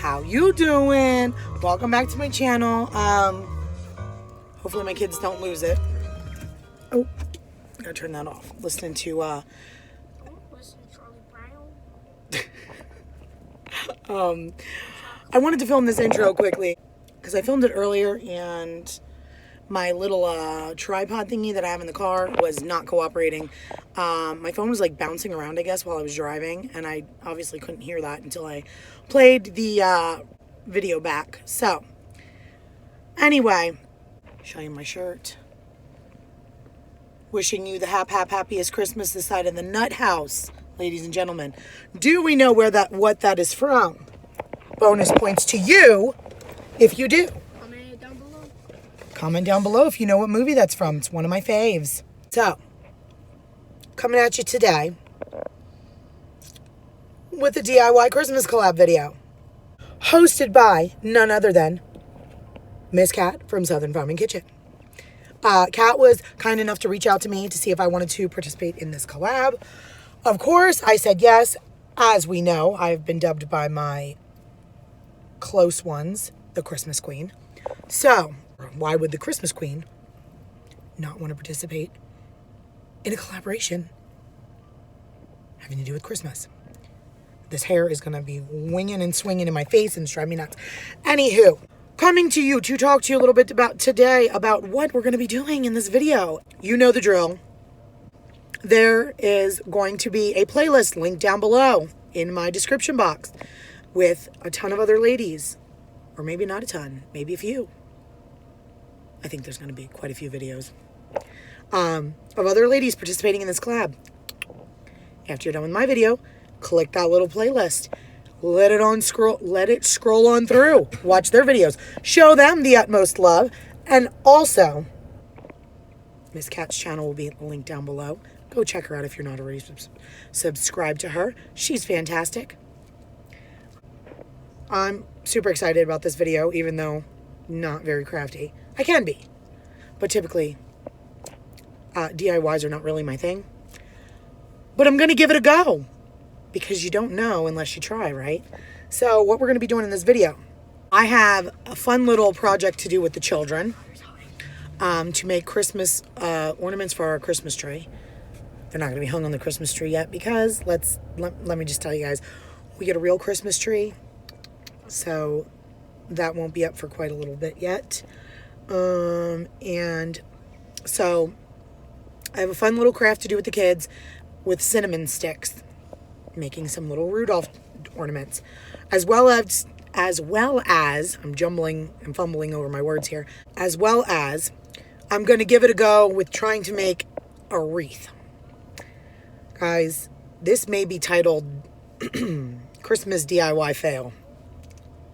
How you doing? Welcome back to my channel. Hopefully my kids don't lose it. Oh, gotta turn that off. Listening to I wanted to film this intro quickly because I filmed it earlier and my little tripod thingy that I have in the car was not cooperating. My phone was like bouncing around, I guess, while I was driving, and I obviously couldn't hear that until I played the video back. So, anyway, show you my shirt. Wishing you the happiest Christmas this side of the nut house, ladies and gentlemen. Do we know what that is from? Bonus points to you if you do. Comment down below if you know what movie that's from. It's one of my faves. So, coming at you today with a DIY Christmas collab video. Hosted by none other than Miss Katt from Southern Farming Kitchen. Katt was kind enough to reach out to me to see if I wanted to participate in this collab. Of course, I said yes. As we know, I've been dubbed by my close ones the Christmas Queen. So, why would the Christmas Queen not want to participate in a collaboration having to do with Christmas? This hair is going to be winging and swinging in my face and driving me nuts. Anywho, coming to you to talk to you a little bit about today about what we're going to be doing in this video. You know the drill. There is going to be a playlist linked down below in my description box with a ton of other ladies. Or maybe not a ton, maybe a few. I think there's going to be quite a few videos of other ladies participating in this collab. After you're done with my video, click that little playlist. Let it scroll on through. Watch their videos. Show them the utmost love. And also, Miss Katt's channel will be linked down below. Go check her out if you're not already subscribed to her. She's fantastic. I'm super excited about this video, even though not very crafty. I can be, but typically DIYs are not really my thing. But I'm going to give it a go because you don't know unless you try, right? So what we're going to be doing in this video, I have a fun little project to do with the children to make Christmas ornaments for our Christmas tree. They're not going to be hung on the Christmas tree yet because let me just tell you guys, we get a real Christmas tree. So that won't be up for quite a little bit yet. And so I have a fun little craft to do with the kids with cinnamon sticks, making some little Rudolph ornaments, as well as I'm jumbling and fumbling over my words here, as well as I'm going to give it a go with trying to make a wreath. Guys, this may be titled Christmas DIY Fail.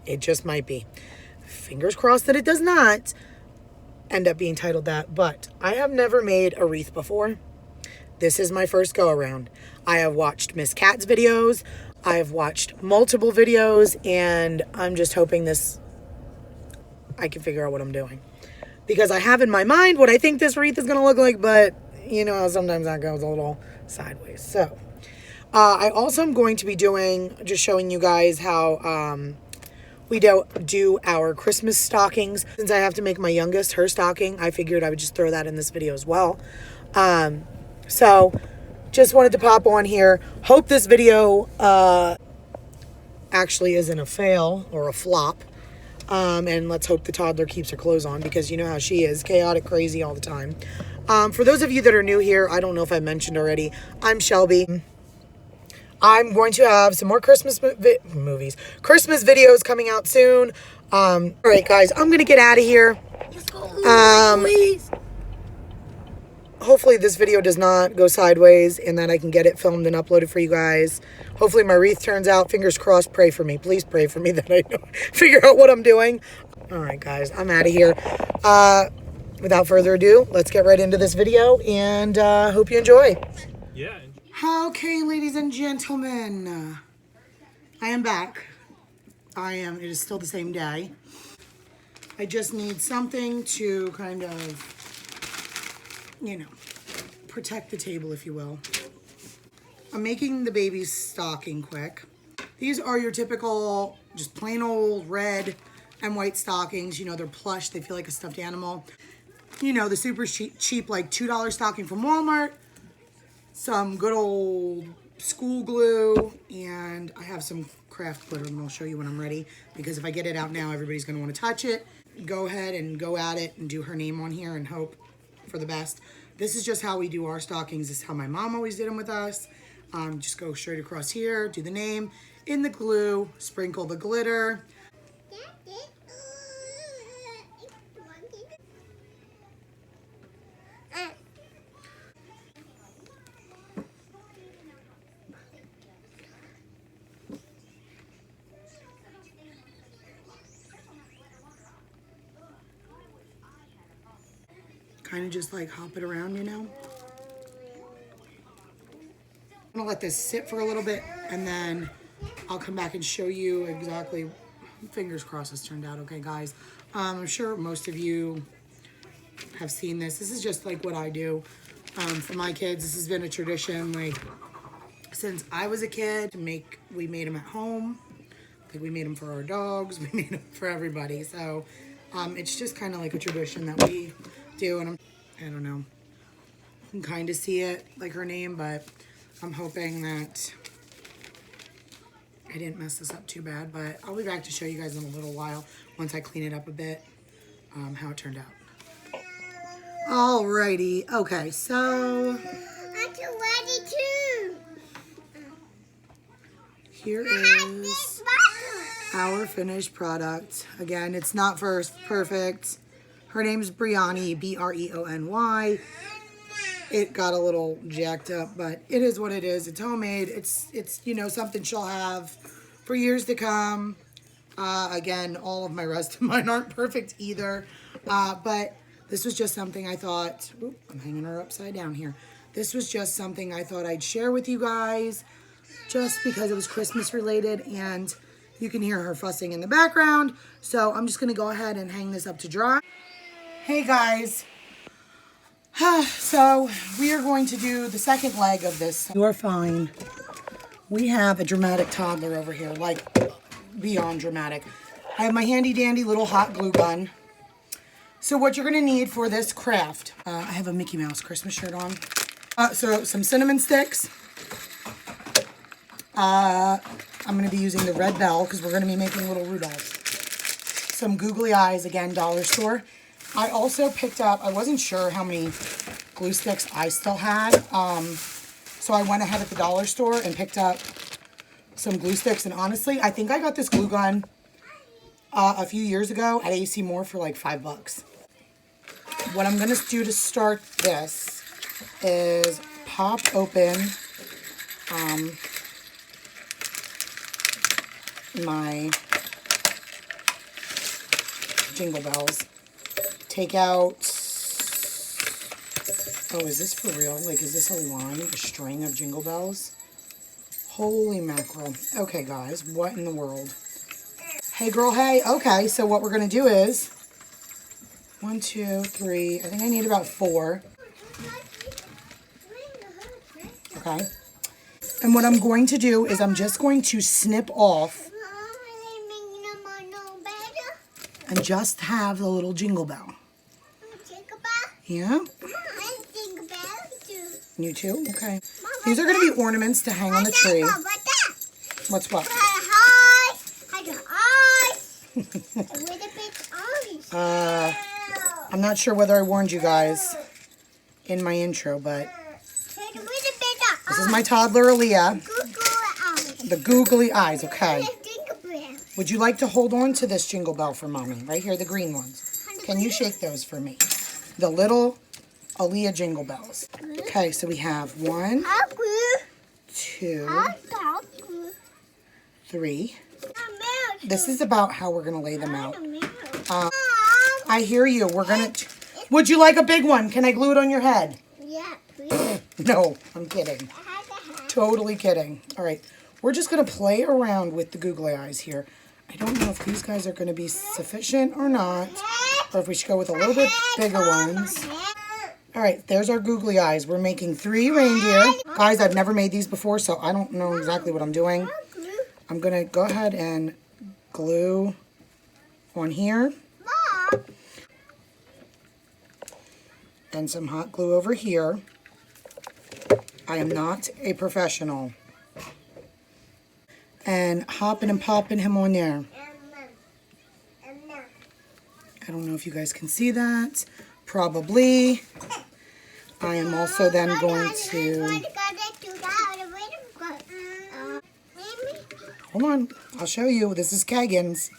It just might be. Fingers crossed that it does not end up being titled that, but I have never made a wreath before. This is my first go around. I have watched Miss Katt's videos. I have watched multiple videos, and I'm just hoping I can figure out what I'm doing. Because I have in my mind what I think this wreath is going to look like, but you know how sometimes that goes a little sideways. So, I also am going to be just showing you guys how we do our Christmas stockings. Since I have to make my youngest her stocking, I figured I would just throw that in this video as well. So just wanted to pop on here. Hope this video actually isn't a fail or a flop. And let's hope the toddler keeps her clothes on because you know how she is, chaotic, crazy all the time. For those of you that are new here, I don't know if I mentioned already, I'm Shelby. I'm going to have some more Christmas Christmas videos coming out soon. All right, guys, I'm going to get out of here. Let's go, please. Hopefully this video does not go sideways and that I can get it filmed and uploaded for you guys. Hopefully my wreath turns out. Fingers crossed. Pray for me. Please pray for me that I figure out what I'm doing. All right, guys, I'm out of here. Without further ado, let's get right into this video and hope you enjoy. Yeah. Okay, ladies and gentlemen, I am back. It is still the same day. I just need something to kind of, you know, protect the table, if you will. I'm making the baby's stocking quick. These are your typical, just plain old red and white stockings. You know, they're plush. They feel like a stuffed animal. You know, the super cheap like $2 stocking from Walmart. Some good old school glue. And I have some craft glitter, and I'll show you when I'm ready. Because if I get it out now, everybody's going to want to touch it. Go ahead and go at it and do her name on here and hope for the best. This is just how we do our stockings. This is how my mom always did them with us. Just go straight across here, do the name in the glue, sprinkle the glitter. Kind of just like hop it around, you know. I'm gonna let this sit for a little bit, and then I'll come back and show you exactly. Fingers crossed this turned out okay, guys. I'm sure most of you have seen this. This is just like what I do for my kids. This has been a tradition like since I was a kid. We made them at home. Like we made them for our dogs. We made them for everybody. So it's just kind of like a tradition that we do, and I don't know. You can kind of see it like her name, but I'm hoping that I didn't mess this up too bad, but I'll be back to show you guys in a little while once I clean it up a bit, how it turned out. Alrighty, okay, so I'm ready too. here is our finished product. Again, it's not perfect. Her name's Briony, B-R-E-O-N-Y. It got a little jacked up, but it is what it is. It's homemade. It's you know, something she'll have for years to come. Again, all of my rest of mine aren't perfect either. But this was just something I thought, oop, I'm hanging her upside down here. This was just something I thought I'd share with you guys just because it was Christmas related, and you can hear her fussing in the background. So I'm just gonna go ahead and hang this up to dry. Hey guys. So we are going to do the second leg of this. You're fine. We have a dramatic toddler over here, like beyond dramatic. I have my handy dandy little hot glue gun. So what you're gonna need for this craft, I have a Mickey Mouse Christmas shirt on. So some cinnamon sticks. I'm gonna be using the red bell because we're gonna be making little Rudolphs. Some googly eyes, again, dollar store. I also picked up, I wasn't sure how many glue sticks I still had. So I went ahead at the dollar store and picked up some glue sticks. And honestly, I think I got this glue gun a few years ago at AC Moore for like $5. What I'm gonna do to start this is pop open my jingle bells. Take out, oh, is this for real? Like, is this a line, a string of jingle bells? Holy mackerel. Okay, guys, what in the world? Hey, girl, hey. Okay, so what we're going to do is 1, 2, 3. I think I need about 4. Okay. And what I'm going to do is I'm just going to snip off and just have the little jingle bell. Yeah? You too? Okay. These are going to be ornaments to hang on the tree. What's what? I'm not sure whether I warned you guys in my intro, but this is my toddler, Aaliyah. The googly eyes, okay. Would you like to hold on to this jingle bell for mommy? Right here, the green ones. Can you shake those for me? The little Aaliyah jingle bells. Okay, so we have 1, 2, 3. This is about how we're going to lay them out. I hear you. We're going to... Would you like a big one? Can I glue it on your head? Yeah, please. No, I'm kidding. Totally kidding. All right. We're just going to play around with the googly eyes here. I don't know if these guys are going to be sufficient or not, or if we should go with a little bit bigger ones. All right, there's our googly eyes. We're making 3 reindeer. Guys, I've never made these before, so I don't know exactly what I'm doing. I'm going to go ahead and glue on here. Mom. And some hot glue over here. I am not a professional. And hopping and popping him on there. I don't know if you guys can see that. Probably. I am also then going to... Hold on. I'll show you. This is Kagan's.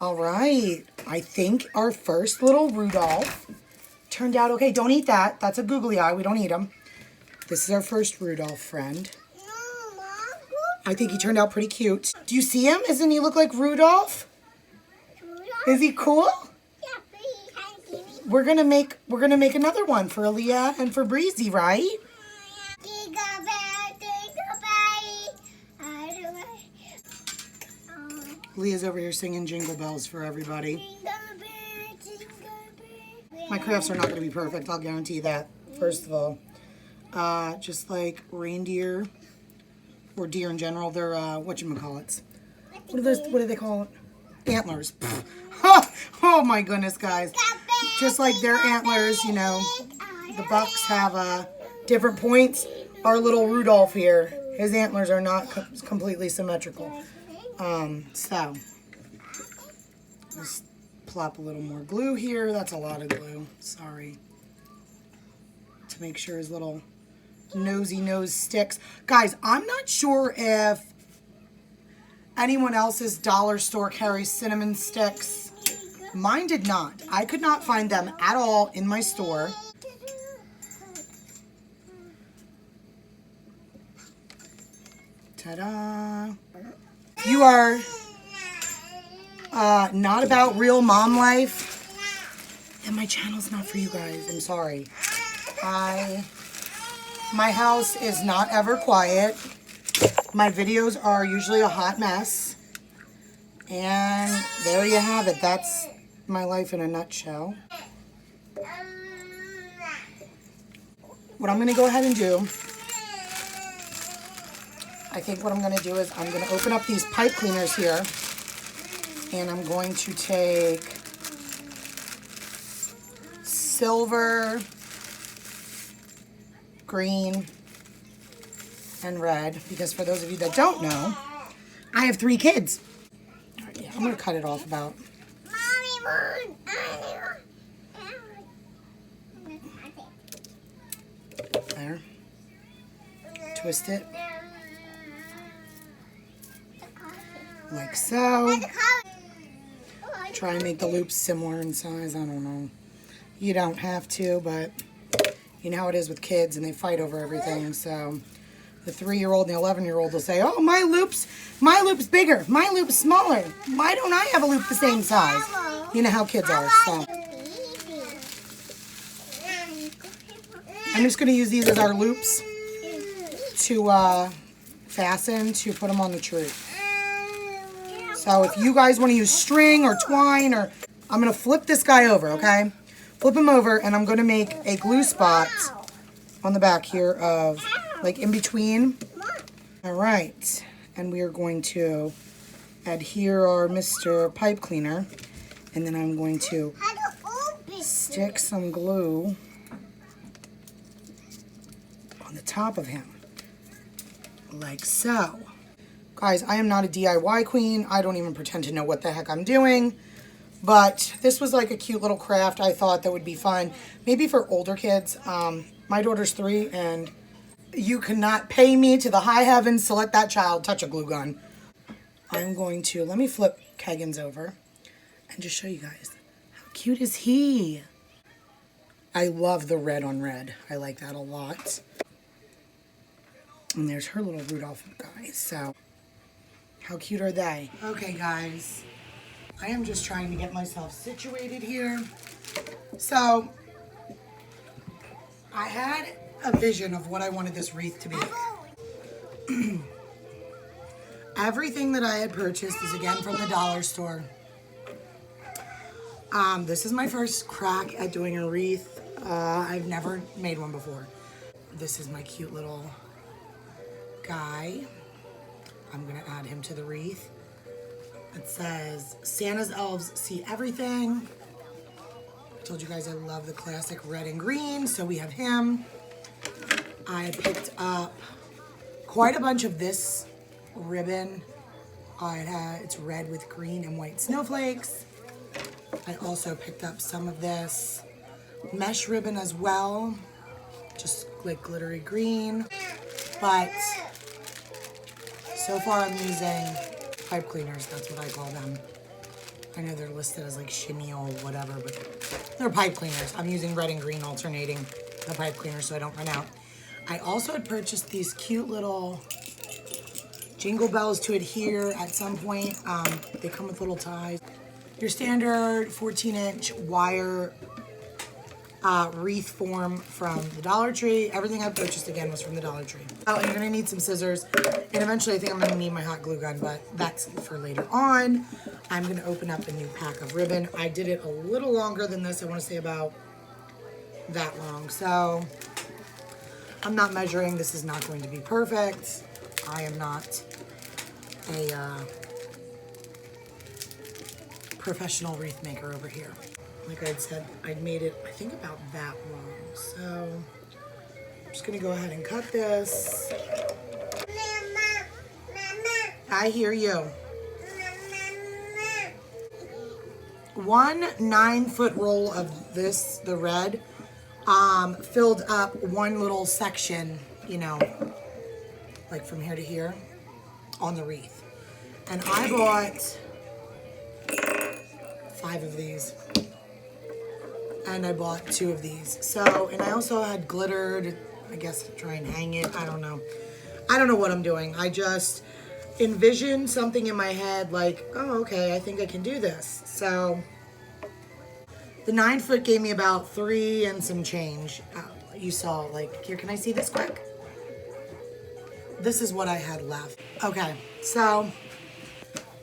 All right. I think our first little Rudolph turned out okay. Don't eat that. That's a googly eye. We don't eat them. This is our first Rudolph friend. I think he turned out pretty cute. Do you see him? Doesn't he look like Rudolph? Is he cool? We're gonna make another one for Aaliyah and for Breezy, right? Leah's over here singing Jingle Bells for everybody. My crafts are not going to be perfect, I'll guarantee that, first of all. Just like reindeer, or deer in general, they're, whatchamacallits. What do they call it? Antlers. Oh my goodness, guys. Just like their antlers, you know, the bucks have different points. Our little Rudolph here, his antlers are not completely symmetrical. So, just plop a little more glue here. That's a lot of glue. Sorry. To make sure his little nosy nose sticks. Guys, I'm not sure if anyone else's dollar store carries cinnamon sticks. Mine did not. I could not find them at all in my store. Ta-da! If you are not about real mom life, then my channel's not for you guys. I'm sorry. My house is not ever quiet. My videos are usually a hot mess. And there you have it. That's my life in a nutshell. What I'm going to go ahead and do, I think what I'm going to do is I'm going to open up these pipe cleaners here. And I'm going to take silver, green, and red. Because for those of you that don't know, I have 3 kids. All right, yeah, I'm going to cut it off about. There. Twist it. Like so. Try and make the loops similar in size. I don't know. You don't have to, but you know how it is with kids and they fight over everything. So the 3-year-old and the 11-year-old will say, oh, my loop's bigger. My loop's smaller. Why don't I have a loop the same size? You know how kids are. So I'm just going to use these as our loops to fasten to put them on the tree. So if you guys want to use string or twine, or I'm going to flip this guy over, okay? Flip him over, and I'm going to make a glue spot on the back here of, like, in between. All right. And we are going to adhere our Mr. Pipe Cleaner. And then I'm going to stick some glue on the top of him. Like so. Guys, I am not a DIY queen. I don't even pretend to know what the heck I'm doing. But this was like a cute little craft I thought that would be fun. Maybe for older kids. My daughter's 3 and you cannot pay me to the high heavens to let that child touch a glue gun. I'm going to, let me flip Kagan's over and just show you guys. How cute is he? I love the red on red. I like that a lot. And there's her little Rudolph guys. So how cute are they? Okay, guys. I am just trying to get myself situated here. So, I had a vision of what I wanted this wreath to be. Everything that I had purchased is again from the dollar store. This is my first crack at doing a wreath. I've never made one before. This is my cute little guy. I'm gonna add him to the wreath. It says, Santa's elves see everything. I told you guys I love the classic red and green, so we have him. I picked up quite a bunch of this ribbon. It's red with green and white snowflakes. I also picked up some of this mesh ribbon as well, just like glittery green. But so far I'm using pipe cleaners, that's what I call them. I know they're listed as like chenille, whatever, but they're pipe cleaners. I'm using red and green alternating the pipe cleaner so I don't run out. I also had purchased these cute little jingle bells to adhere at some point. They come with little ties. Your standard 14-inch wire wreath form from the Dollar Tree. Everything I purchased again was from the Dollar Tree. Oh, and you're gonna need some scissors. And eventually I think I'm gonna need my hot glue gun, but that's for later on. I'm gonna open up a new pack of ribbon. I did it a little longer than this. I wanna say about that long. So I'm not measuring. This is not going to be perfect. I am not a professional wreath maker over here. Like I said, I made it, I think, about that long. So I'm just gonna go ahead and cut this. I hear you. 1 9-foot roll of this, the red, filled up one little section, you know, like from here to here on the wreath. And I bought 5 of these. And I bought 2 of these. So, and I also had glitter to, I guess, try and hang it. I don't know. I don't know what I'm doing. I just envisioned something in my head like, oh, okay, I think I can do this. So the 9-foot gave me about 3 and some change. You saw, like, here, can I see this quick? This is what I had left. Okay, so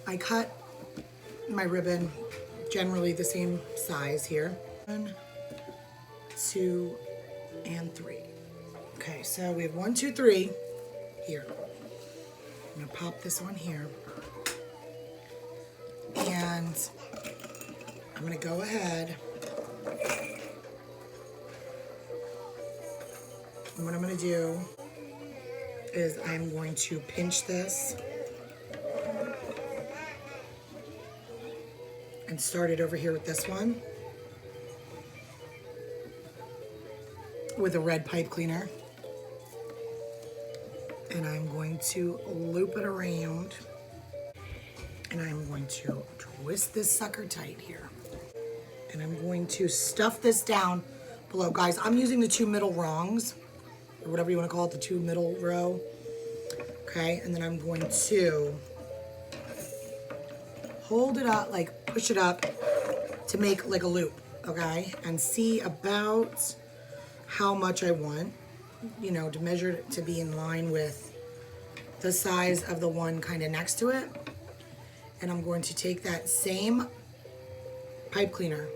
I cut my ribbon, generally the same size here. 1, 2, and 3. Okay, so we have 1, 2, 3 here. I'm gonna pop this one here. And I'm gonna go ahead. And what I'm gonna do is I'm going to pinch this and start it over here with this one with a red pipe cleaner. And I'm going to loop it around and I'm going to twist this sucker tight here. And I'm going to stuff this down below. Guys, I'm using the 2 middle rungs, or whatever you want to call it, the 2 middle row. Okay, and then I'm going to hold it up, like push it up to make like a loop, okay? And see about how much I want, you know, to measure it to be in line with the size of the one kind of next to it. And I'm going to take that same pipe cleaner,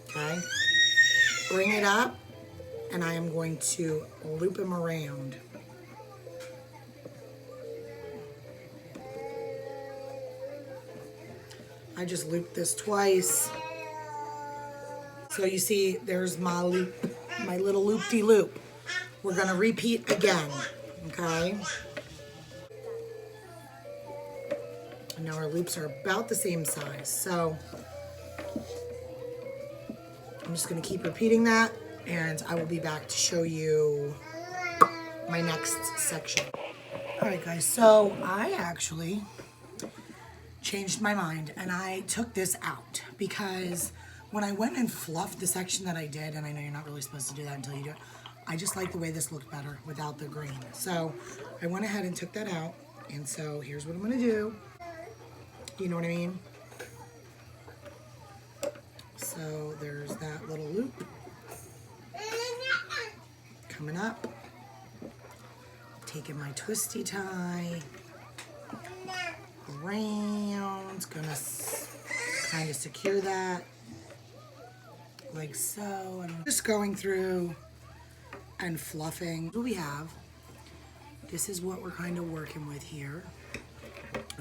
okay? Bring it up, and I am going to loop him around. I just looped this twice. So you see, there's my loop, my little loop-de-loop. We're gonna repeat again, okay? And now our loops are about the same size. So I'm just gonna keep repeating that, and I will be back to show you my next section. All right, guys, so I actually changed my mind and I took this out because when I went and fluffed the section that I did, and I know you're not really supposed to do that until you do it, I just like the way this looked better without the green. So I went ahead and took that out, and so here's what I'm gonna do. You know what I mean? So there's that little loop coming up. Taking my twisty tie around, gonna kind of secure that like so, and I'm just going through and fluffing. What we have, this is what we're kind of working with here.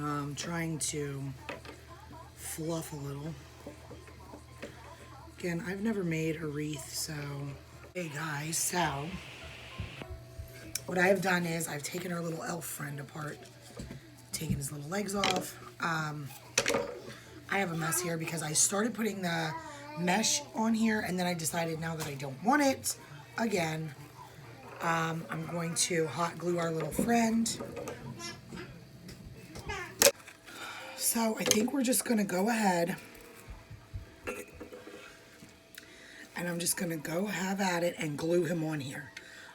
I'm trying to fluff a little. Again, I've never made a wreath, so. Hey guys, so what I've done is I've taken our little elf friend apart, taken his little legs off. I have a mess here because I started putting the mesh on here and then I decided now that I don't want it again. I'm going to hot glue our little friend. So I think we're just gonna go ahead and I'm just gonna go have at it and glue him on here.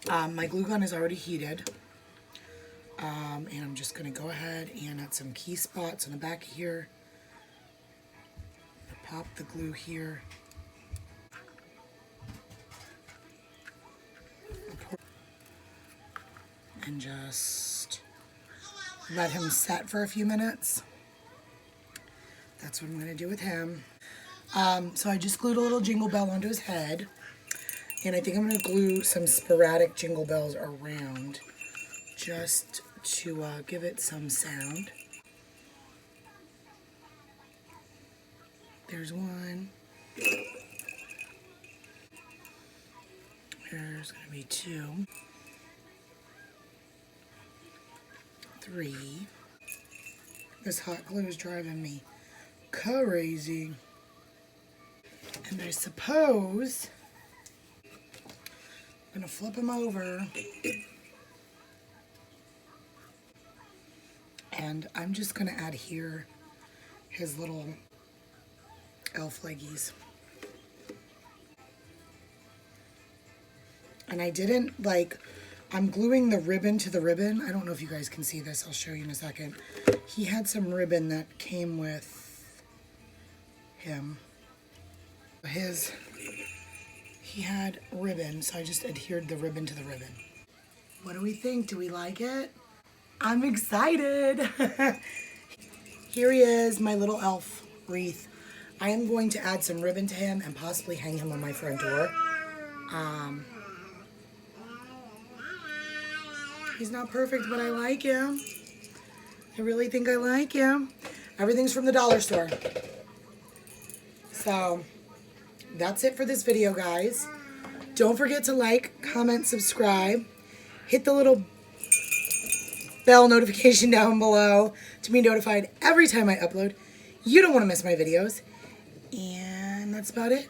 My glue gun is already heated. And I'm just gonna go ahead and add some key spots on the back here. Pop the glue here. And just let him set for a few minutes. That's what I'm gonna do with him. So I just glued a little jingle bell onto his head. And I think I'm gonna glue some sporadic jingle bells around just to give it some sound. There's one. There's gonna be 2. 3. This hot glue is driving me crazy. And I suppose I'm gonna flip him over. And I'm just gonna add here his little elf leggies. And I didn't I'm gluing the ribbon to the ribbon. I don't know if you guys can see this. I'll show you in a second. He had some ribbon that came with him. He had ribbon, so I just adhered the ribbon to the ribbon. What do we think? Do we like it? I'm excited. Here he is, my little elf wreath. I am going to add some ribbon to him and possibly hang him on my front door. He's not perfect, but I like him. I really think I like him. Everything's from the dollar store. So, that's it for this video, guys. Don't forget to like, comment, subscribe. Hit the little bell notification down below to be notified every time I upload. You don't want to miss my videos. And that's about it.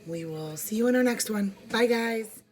We will see you in our next one. Bye, guys.